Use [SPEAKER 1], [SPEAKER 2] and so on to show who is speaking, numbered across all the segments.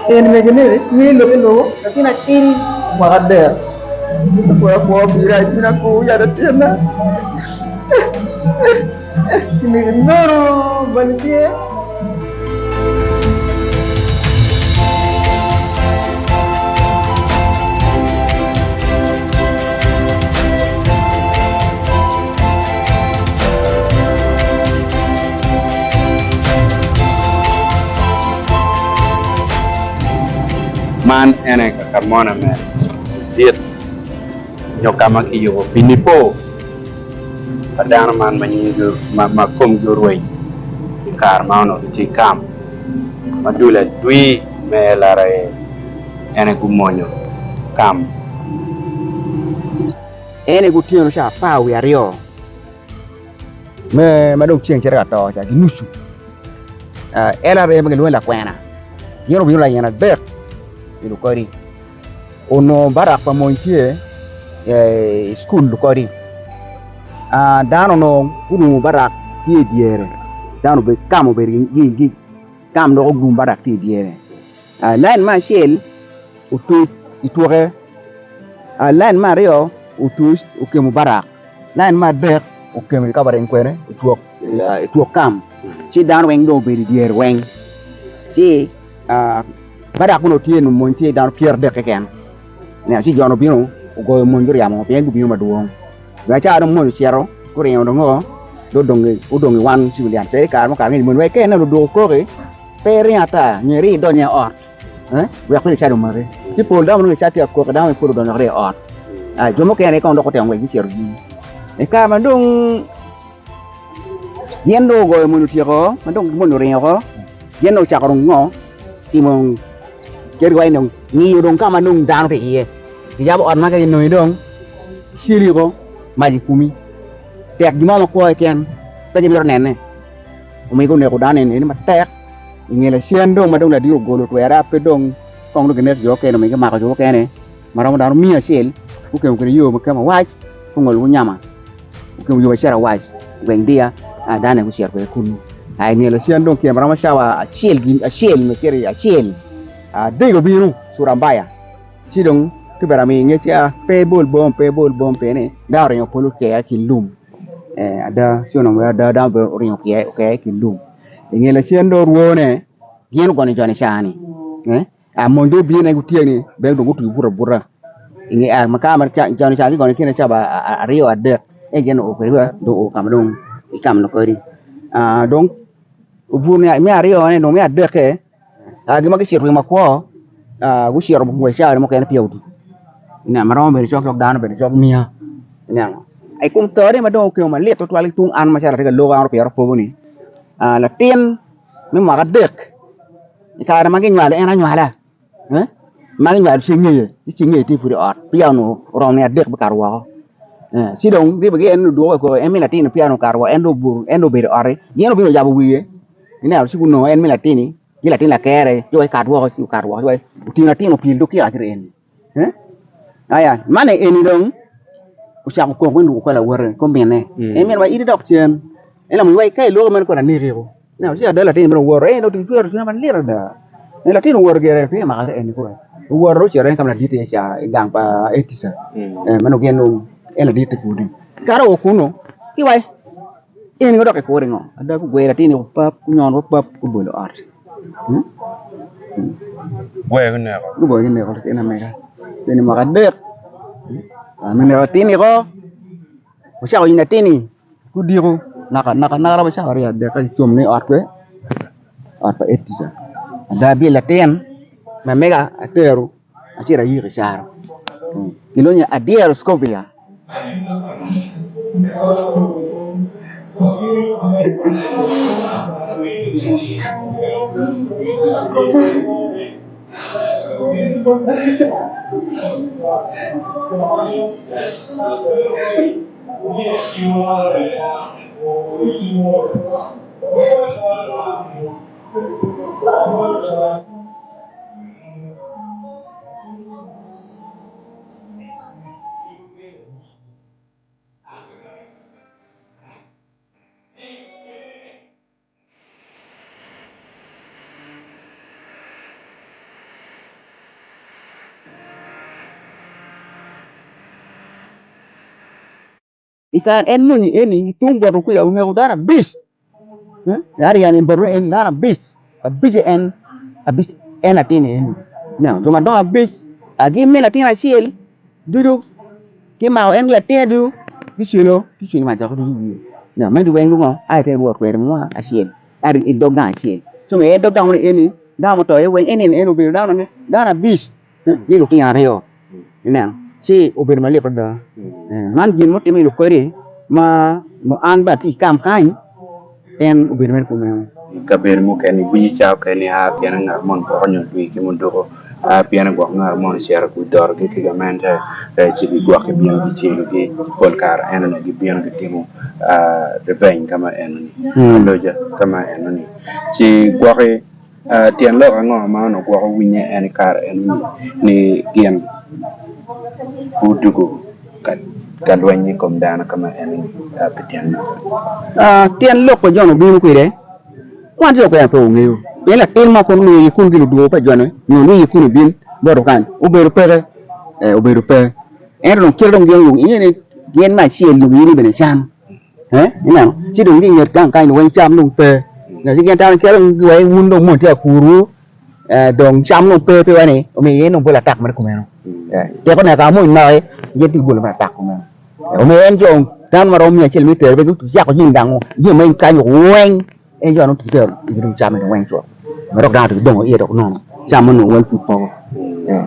[SPEAKER 1] En me gene ni lo ke lo lakini akiri magader ko bira china ko ya da tiana ni no balje
[SPEAKER 2] man ene ka karmona me diet nyokama ki yo pinipo padana man manyingur ma kom gurway kar mano ti kam madula dwi me lare ene gumonyo kam
[SPEAKER 1] ene go tieno sha pa wi ario me madong chieng chera to ja ginusu ela re me lo la kwena yero bi la yana ber ilu kori ono barak pa montie school lu kori dano no kudu barak tie diere dano be kamo be gi kam no gum barak tie diere line ma shel utu itore line ma rio utu ukemu barak line ma ber ukemu ka bare kwere itu kam si dano weng do be diere weng si barak no tie no montie dano pier de keken ne si jono bino go mon dur yamo pe gu bino maduong ga cha dong mon chiero ko re no ngo do dong wan si lian te ka mo ka ngi mon we ke na do ko ke pe ri ata nyeri do nya or we ko sa do mare ti pol da mo sa ti ko ka da mo ko do na re or jomo ke ne ko do ko te ngwe chiero ji e ka ma dong yendo go mon chiero ma dong mon re ko yendo cha ko ngo ti mo ke ri no ni dong ka ma dong dan pe ye ya bo ma ka no dong siri ko maji kumi tek juma ko ken ta jimi nene o mi ko ne ko dane ne ma tek ngela siendo ma dong la dio golo to era pe dong kong do ne jo ke no mi ka ma ko jo ke ne mara mo daro mi sel ku ke ko yo ma ka ma waj ko ngol nyama ku yo shara waj wen dia dane ku shar ko kunu ai ngela siendo ke mara ma shawa sel gi sel me kere sel de go binu surambaya sidong ke barami ngetia pe bol bom pe ne da ro polo ke akilum ada siono da ro ke akilum ngela siendo ruone gien ko ne jone chani mondo bi ne gutie ni be do gutu bura ngi maka mar jone chani ko ne kene chaba rio ade gen o ko do o kam dong ikam no ko ri donc bu ne mi rio ne no mi ade ke gi ma ke chiru ma ko gu chiru mo cha mo ke ne piudu nè mà nó về cho đàn về cho mía nè ai cũng tới đấy mà đâu kiểu mà liệt tôi tung ăn mà sao là cái lô vào nó phải ni là tiền mới mà cái được cái mà cái nhà đấy anh nhà là mà cái nhà sinh nghề thì phụ được piano orang này được bakar wa si dong dia bagi endo dua ko em latin piano karwa endo be are yeno bi jabu wiye ini harus kuno en latin ni latin la kere yo karwa yo tin latin pil do ki akire en aya mane eni dong usah ko ndu ko la wore ko mene e men wa iri dok chen ela mu wai kai lo men ko na ni rego na usia dala tin men wore no tin tuer na man lira da ela tin wore gere pe ma eni ko wore ro chere kam na dite cha gang pa etisa mano genu ela dite ku din karo kuno ki wai eni dok ko ringo ada ku gwera tin ko pap ku nyon ko pap ku bolo art
[SPEAKER 2] we ne
[SPEAKER 1] ku bo ne ko ena mega ini maka dek menewatini ko usah ko inatini ku diru naka ba sa ria de ka chum ni atwe atwa etisa da bi la ten ma mega ateru asira yiri shara kilonya adier scovia ikan en no ni eni tung baru ku ya unga udara bis dari yang baru en dara bis en atini en no cuma dong bis agi me latina siel duduk ki mau en la te du ki silo ma ta ko du no me du wen lu ngo ai te ruột về mo a siel ari i dog na siel so me dog down eni da mo to e wen en ubi dara bis ni lu ki ya reo nè si ubir mali pada man gin mo timi lu kore ma an ba ti kam kain en ubir mali kuma
[SPEAKER 2] Kabir mu keni bunyi chao keni a piana ngar mon ko nyo dui ki mun do a piana gwa ngar mon share ku dor ki ki gamen ta ci bi gwa ke bien ki ci ki pol kar en no gi bien ki timu de ben kama en ni loja kama en ni ci gwa ke tien lo ngo ma no gwa ko winye en kar en ni gien ku dugo kan wani kom dana kama en ni pitian
[SPEAKER 1] tien lo ko jono bi ku de kwan jo ko ya to ngi be la tin ma ko ngi kun gi du pa jono no ni kun bin boro kan ubir pere ubir pere en no kero ngi ngi ni gen ma siel lu ni be cham ina ci dong di ngat kan kai no wen cham nung pe na ci gen ta kero ngi wai wun dong mo ta kuru dong cham nung pe wa ni o me yen nung la tak ma ko me no te ko na ka mo mai ye ti bul ma tak ko me o me en jong tan ma rom ya chel mi ter be tu ya ko jing dang ye me kai no wen en jo no tu ter du cham no wen cho ma rok da tu dong ye dok no cham no wen football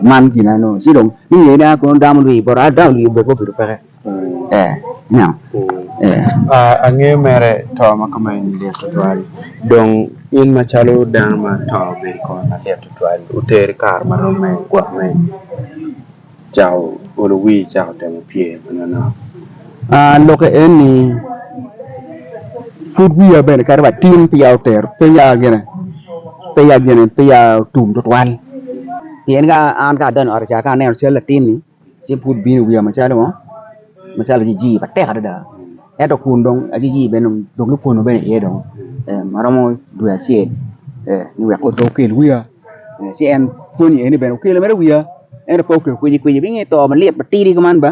[SPEAKER 1] man gi na no ci dong ni ye da ko da mo ri bora da li be ko bi pe now
[SPEAKER 2] ange mere to ma kama ni le to twali donc in ma chalo dan ma to be ko na le to twali uter kar ma no me kwa me chao olo wi chao te mo pie na
[SPEAKER 1] lo ke en ni foot wi ya ben kar ba tim pi ya ter pe ya gene pe ya tum to twal tien ga an ga dan ar cha ka ne chel la tim ni ci foot bi wi ma chalo ji ba te ka da eto kun dong aji be no dong lu kun be e dong maramo du ya che ni we ko to ke lu ya si en kun ni be no ke le mere wi ya en ko ke ku ni be nge to ma liep ti di man ba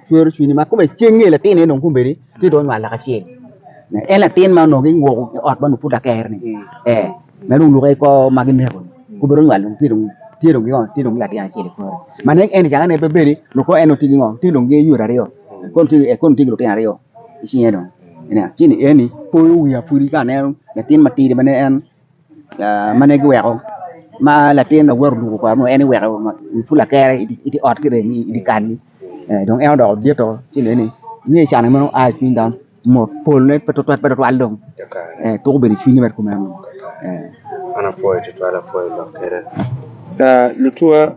[SPEAKER 1] chuer chu ni ma ko be chenge la ti ne dong kun be di ti don wa la ka che en la tin ma no ngi ngo ot ba no pu da ker ni me lu ke ko ma gi ne ko ku be ro wa ti dong la ti ya che ko ma ne en ja ne be be di no ko en ti ngo ti dong ge yu ra yo kon ti lu ti ya yo isinya dong ina kini eni po ya puri ka ne tin mati de mane en mane gwe ko ma la tin na wor du ko no eni we ko pula kere iti ot kire ni di kan ni donc el do die to kini ni cha ne mo a chin dan mo pol ne peto al dong to be ni chini met ko men
[SPEAKER 2] ana foi to twala foi lo kere lutua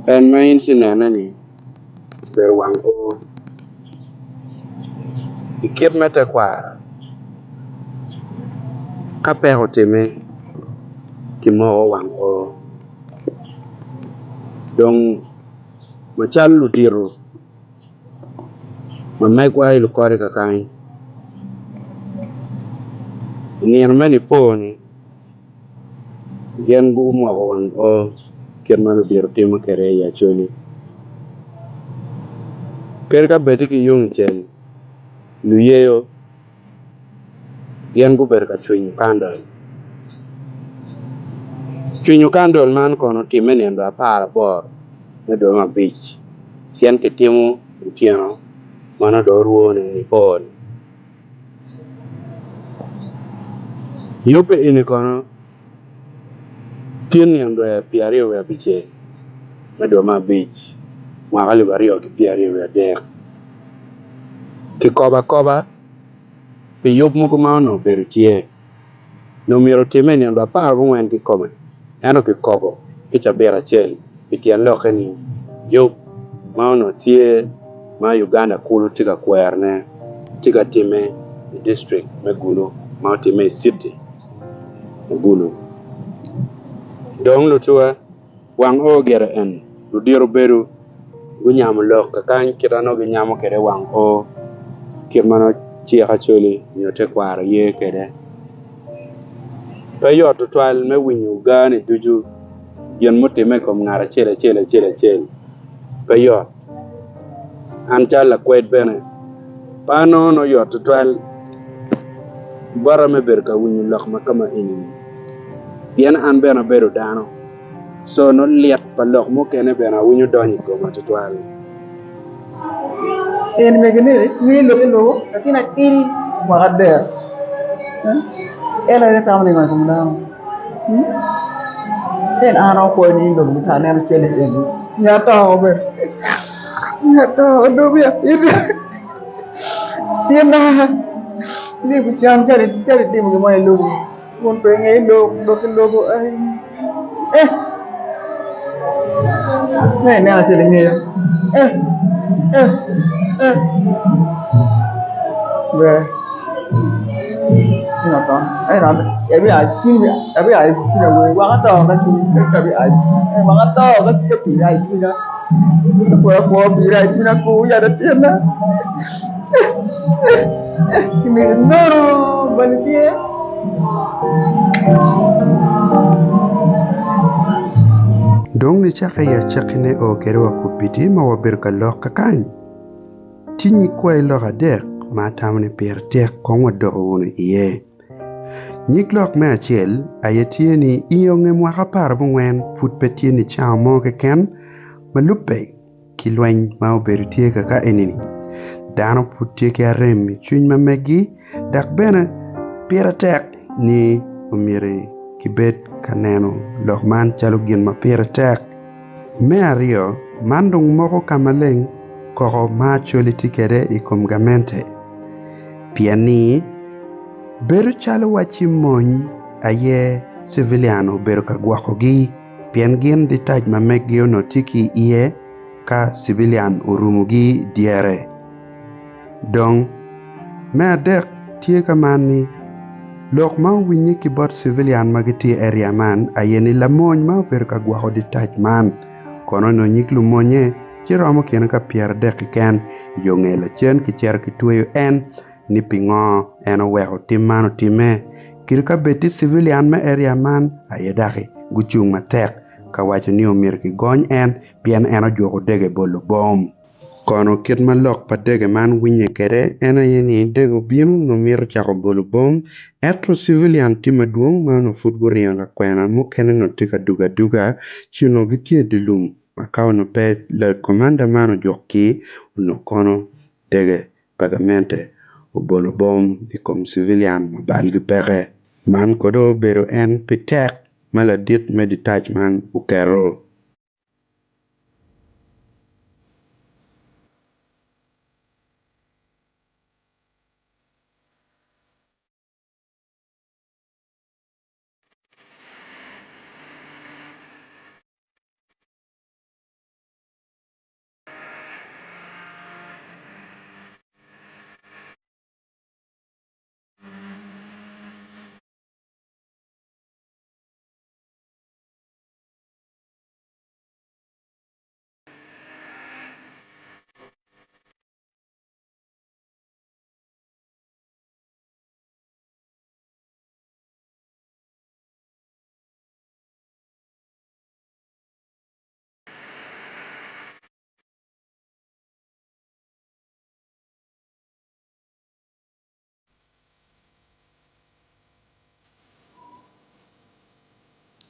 [SPEAKER 2] en main sinana ni ber wang o ikep meta kwa ka pe ho teme ki mo wang o dong machal lu tiro ma mai kwa ilu kore ka kai ni en mani po ni gen bu mo wang o ken ma lu tiro temo kere ya choni kere ka beti ki yung chen lu yeyo gen gu ber ka chunyu kandol man kono time ni ndo apara bor ne do ma beach chen ke timo tieno mana do ruone ni pon yope ini kono tien ni ndo piario ya biche ne do ma beach ma gali bario ki piario ya der ki koba pi yop mu ko ma no per tie no miro time ni ndo apara wen ki kome ano ki kobo ki chabera chen pi tien lo keni yop ma no tie ma Uganda kulu tika kwerne tika time district megulo ma time city megulo dong lutua wang o gere en lu diro beru gu nyam lo ka kan kirano gu nyam kere wang o kirmano chi ha choli yo te kwara ye kere pe yo to twal me winyu gane duju yen mutime kom ngara chele pe yo an chala kwet bene Pano no yot twal. Bara me ber ka winyo lok ma kama ini. Bien an bena bedo dano. So no liat pa lok mo kene bena winyo donyi ko ma twal.
[SPEAKER 3] En me gene ni lo lakini akili magader ela ile tamani ma kumdano en ana ko ni lo mi ta ne chele en nyata obe nyata do bi tiena ni bu cham chale tim ke mai lo mon pe ngai lo ai ne ne chele ngai về nó có ấy là em biết ai chuyên nghiệp em biết ai chuyên là người quăng tờ cái chuyên cái bị ai quăng tờ cái bị ai chuyên đó của bị ai chuyên là cũ giờ được tiền đó thì mình nó bên kia
[SPEAKER 4] dong ni chaka ya chakine o kerwa kupiti ma wabirka loka kany tinyi kwai loka dek ma tamni per tek kongwa doko wunu iye nyik lok me achiel ayatie ni iyonge mwaka par bungwen put petie ni chao mo keken malupe kilwany ma oberu tie kaka enini dano put tie kia rem chuny ma megi dak bene pira tek ni umire kibet kaneno lok man chalo gin ma pira tek me ario mandong moko kamaleng koko ma choli tikere ikom gamente piani beru chalo wachi mony aye civiliano beru kagwakogi pian gin di taj ma megio no tiki iye ka civilian urumugi diere dong me adek tie kamani lok ma winyi ki bot civilian magiti area man ayeni la mony ma ober ka gwako di taj man kono no nyik lu monye chiromo kien ka pier dek ken yonge la chen ki cher ki tueyo en ni pingo en oweko tim man otime kir ka beti civilian ma area man ayedaki guchung matek ka wacho ni omir ki gony en pien en ojuoko dege bolo bom kono kit malok pa dege man winye kere en ayeni dege binu no mir chako bolo bom etro civilian tima duong mano futgo rianga kwena mukene no tika duga chino gitie dilum makao no pe le komanda mano joki no kono dege pagamente o bolo bom ikom civilian balgi pere man kodo bero en pitek maladit meditaj man ukero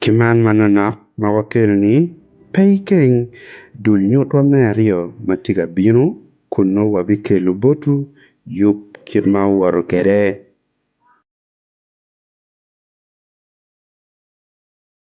[SPEAKER 4] kiman mananok mawakelo ni peiking dul nyutwa merio matiga binu kuno wabikelo botu yup kirma waro kere